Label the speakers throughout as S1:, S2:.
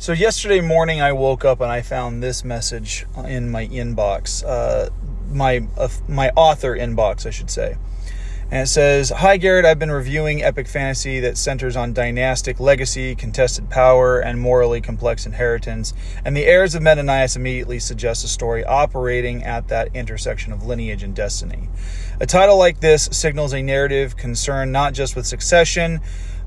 S1: So yesterday morning I woke up and I found this message in my inbox, my author inbox, I should say. And it says, "Hi Garrett, I've been reviewing epic fantasy that centers on dynastic legacy, contested power, and morally complex inheritance, and the heirs of Menenius immediately suggest a story operating at that intersection of lineage and destiny. A title like this signals a narrative concerned not just with succession,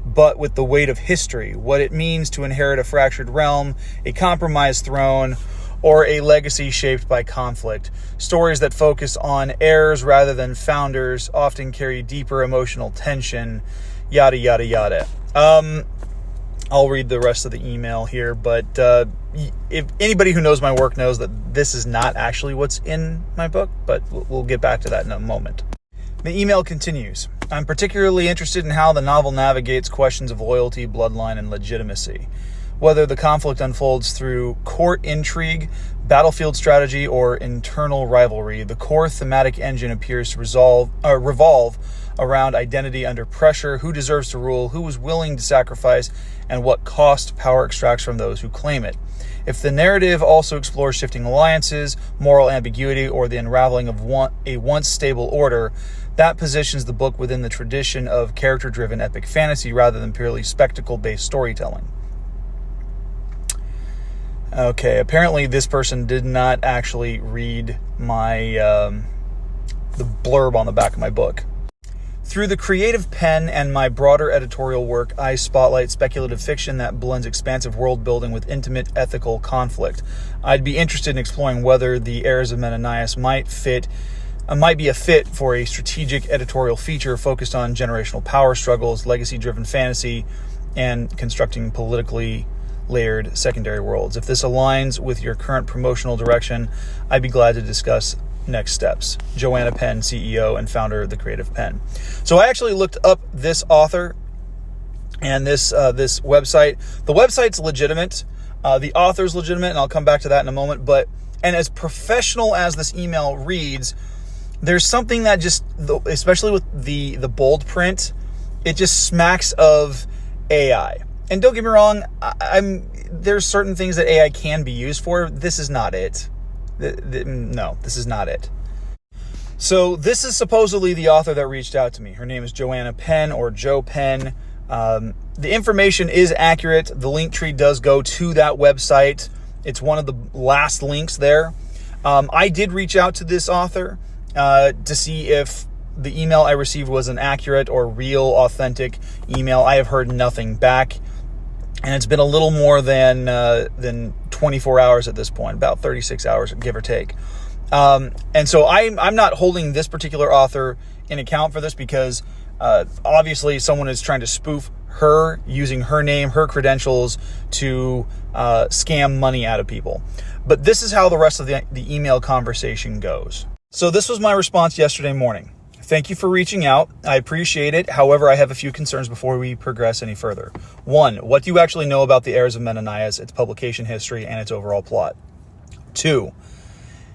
S1: but with the weight of history, what it means to inherit a fractured realm, a compromised throne, or a legacy shaped by conflict. Stories that focus on heirs rather than founders often carry deeper emotional tension, yada, yada, yada." I'll read the rest of the email here, but if anybody who knows my work knows that this is not actually what's in my book, but we'll get back to that in a moment. The email continues. "I'm particularly interested in how the novel navigates questions of loyalty, bloodline, and legitimacy. Whether the conflict unfolds through court intrigue, battlefield strategy, or internal rivalry, the core thematic engine appears to revolve around identity under pressure, who deserves to rule, who is willing to sacrifice, and what cost power extracts from those who claim it. If the narrative also explores shifting alliances, moral ambiguity, or the unraveling of a once stable order, that positions the book within the tradition of character-driven epic fantasy rather than purely spectacle-based storytelling." Okay, apparently this person did not actually read the blurb on the back of my book. "Through the creative pen and my broader editorial work, I spotlight speculative fiction that blends expansive world building with intimate ethical conflict. I'd be interested in exploring whether the heirs of Menenius might be a fit for a strategic editorial feature focused on generational power struggles, legacy-driven fantasy, and constructing politically layered secondary worlds. If this aligns with your current promotional direction, I'd be glad to discuss next steps. Joanna Penn, CEO and founder of The Creative Pen." So I actually looked up this author and this website. The website's legitimate. The author's legitimate, and I'll come back to that in a moment. And as professional as this email reads, there's something that just, especially with the bold print, it just smacks of AI. And don't get me wrong, there's certain things that AI can be used for. This is not it. No, this is not it. So this is supposedly the author that reached out to me. Her name is Joanna Penn, or Joe Penn. The information is accurate. The link tree does go to that website. It's one of the last links there. I did reach out to this author to see if the email I received was an accurate or real, authentic email. I have heard nothing back. And it's been a little more than 24 hours at this point, about 36 hours, give or take. And so I'm not holding this particular author in account for this because obviously someone is trying to spoof her using her name, her credentials to scam money out of people. But this is how the rest of the email conversation goes. So this was my response yesterday morning. "Thank you for reaching out. I appreciate it. However, I have a few concerns before we progress any further. 1, what do you actually know about the heirs of Menenius, its publication history, and its overall plot? 2,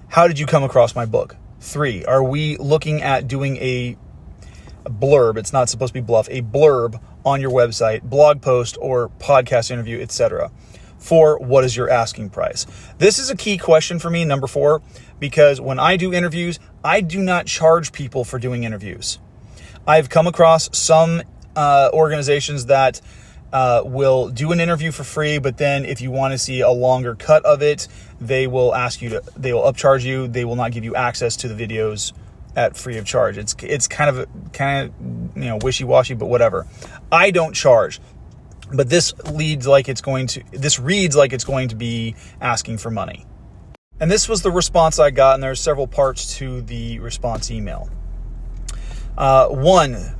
S1: how did you come across my book? 3, are we looking at doing a blurb, it's not supposed to be bluff, a blurb on your website, blog post, or podcast interview, etc.? 4, what is your asking price?" This is a key question for me, number 4, because when I do interviews, I do not charge people for doing interviews. I've come across some organizations that will do an interview for free, but then if you want to see a longer cut of it, they will upcharge you. They will not give you access to the videos at free of charge. It's kind of wishy-washy, but whatever. I don't charge. But this reads like it's going to be asking for money. And this was the response I got, and there's several parts to the response email. 1,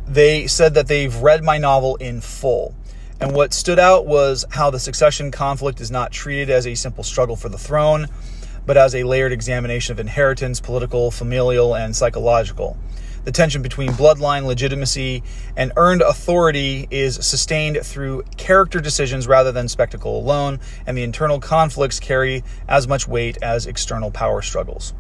S1: they said that they've read my novel in full. And what stood out was how the succession conflict is not treated as a simple struggle for the throne, but as a layered examination of inheritance, political, familial, and psychological. The tension between bloodline, legitimacy, and earned authority is sustained through character decisions rather than spectacle alone, and the internal conflicts carry as much weight as external power struggles.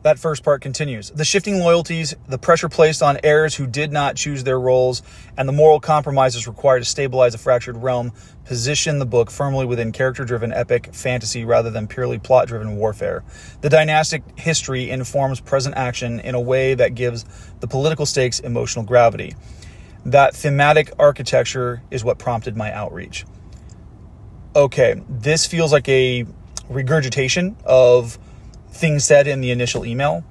S1: That first part continues. The shifting loyalties, the pressure placed on heirs who did not choose their roles, and the moral compromises required to stabilize a fractured realm position the book firmly within character-driven epic fantasy rather than purely plot-driven warfare. The dynastic history informs present action in a way that gives the political stakes emotional gravity. That thematic architecture is what prompted my outreach. Okay, this feels like a regurgitation of things said in the initial email.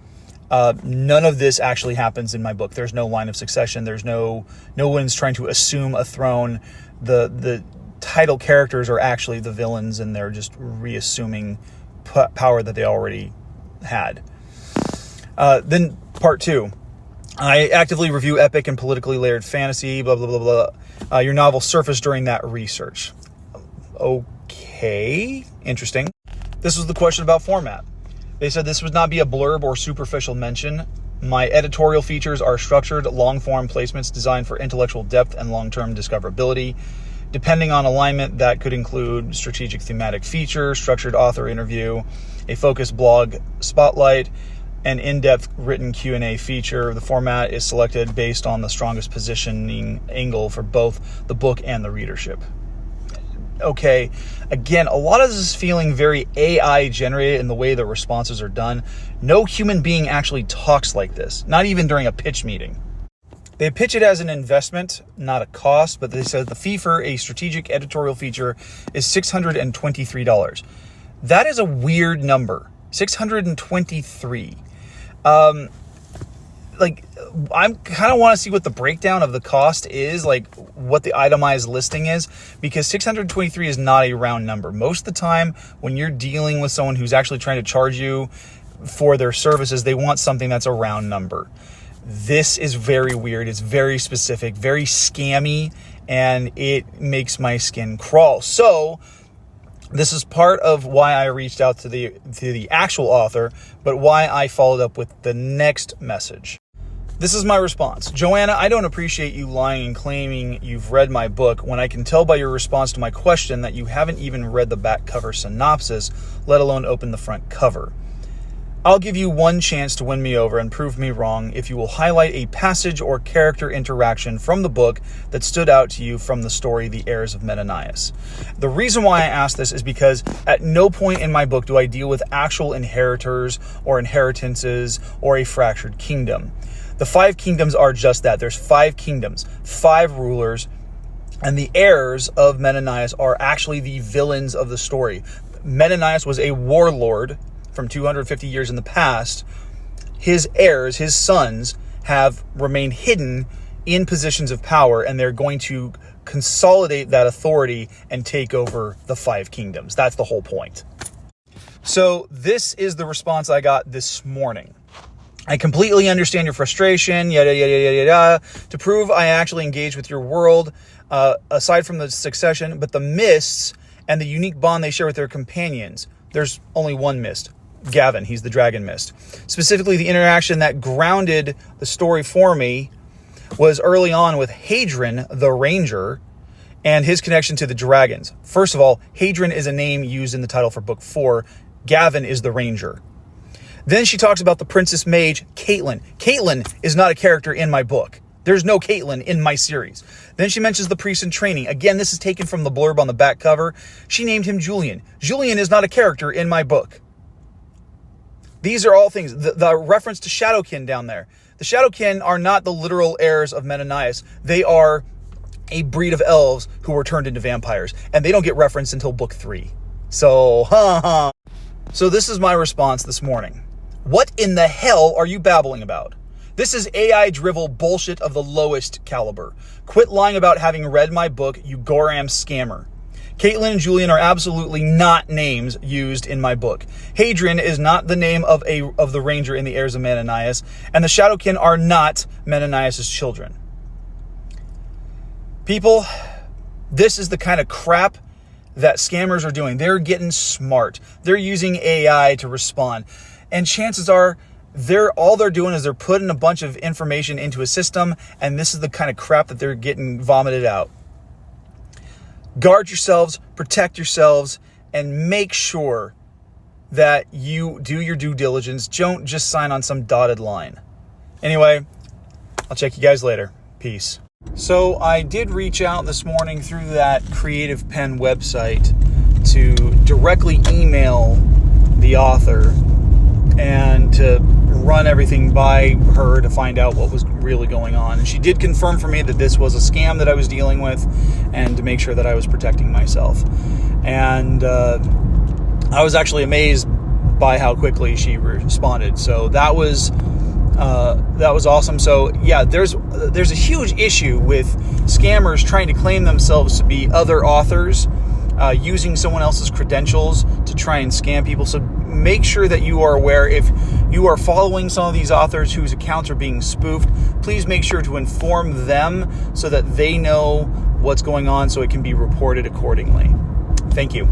S1: None of this actually happens in my book. There's no line of succession. There's no one's trying to assume a throne. The title characters are actually the villains, and they're just reassuming power that they already had. Then part 2. I actively review epic and politically layered fantasy, blah, blah, blah, blah. Your novel surfaced during that research. Okay, interesting. This was the question about format. They said this would not be a blurb or superficial mention. My editorial features are structured, long-form placements designed for intellectual depth and long-term discoverability. Depending on alignment, that could include strategic thematic feature, structured author interview, a focused blog spotlight, an in-depth written Q&A feature. The format is selected based on the strongest positioning angle for both the book and the readership. Okay, again, a lot of this is feeling very AI generated in the way the responses are done. No human being actually talks like this, not even during a pitch meeting. They pitch it as an investment, not a cost, but they said the fee for a strategic editorial feature is $623. That is a weird number, $623. I kind of want to see what the breakdown of the cost is, like what the itemized listing is, because 623 is not a round number. Most of the time when you're dealing with someone who's actually trying to charge you for their services, they want something that's a round number. This is very weird. It's very specific, very scammy, and it makes my skin crawl. So this is part of why I reached out to the actual author, but why I followed up with the next message. This is my response. Joanna, I don't appreciate you lying and claiming you've read my book when I can tell by your response to my question that you haven't even read the back cover synopsis, let alone open the front cover. I'll give you one chance to win me over and prove me wrong if you will highlight a passage or character interaction from the book that stood out to you from the story, The Heirs of Menenius. The reason why I ask this is because at no point in my book do I deal with actual inheritors or inheritances or a fractured kingdom. The 5 kingdoms are just that. There's 5 kingdoms, 5 rulers, and the heirs of Menenius are actually the villains of the story. Menenius was a warlord from 250 years in the past. His heirs, his sons, have remained hidden in positions of power, and they're going to consolidate that authority and take over the 5 kingdoms. That's the whole point. So this is the response I got this morning. I completely understand your frustration, yada, yada, yada, yada, to prove I actually engage with your world, aside from the succession, but the mists and the unique bond they share with their companions. There's only one mist, Gavin. He's the dragon mist. Specifically, the interaction that grounded the story for me was early on with Hadrian, the ranger, and his connection to the dragons. First of all, Hadrian is a name used in the title for book 4. Gavin is the ranger. Then she talks about the princess mage, Caitlin. Caitlin is not a character in my book. There's no Caitlin in my series. Then she mentions the priest in training. Again, this is taken from the blurb on the back cover. She named him Julian. Julian is not a character in my book. These are all things. The reference to Shadowkin down there. The Shadowkin are not the literal heirs of Menenius. They are a breed of elves who were turned into vampires. And they don't get referenced until book 3. So, So this is my response this morning. What in the hell are you babbling about? This is AI drivel bullshit of the lowest caliber. Quit lying about having read my book, you Goram scammer. Caitlin and Julian are absolutely not names used in my book. Hadrian is not the name of the ranger in the Heirs of Menenius, and the Shadowkin are not Menenius' children. People, this is the kind of crap that scammers are doing. They're getting smart. They're using AI to respond. And chances are, all they're doing is they're putting a bunch of information into a system, and this is the kind of crap that they're getting vomited out. Guard yourselves, protect yourselves, and make sure that you do your due diligence. Don't just sign on some dotted line. Anyway, I'll check you guys later. Peace. So I did reach out this morning through that Creative Pen website to directly email the author and to run everything by her to find out what was really going on. And she did confirm for me that this was a scam that I was dealing with, and to make sure that I was protecting myself. And I was actually amazed by how quickly she responded. So that was awesome. So yeah, there's a huge issue with scammers trying to claim themselves to be other authors, using someone else's credentials to try and scam people. So make sure that you are aware. If you are following some of these authors whose accounts are being spoofed, please make sure to inform them so that they know what's going on, so it can be reported accordingly. Thank you.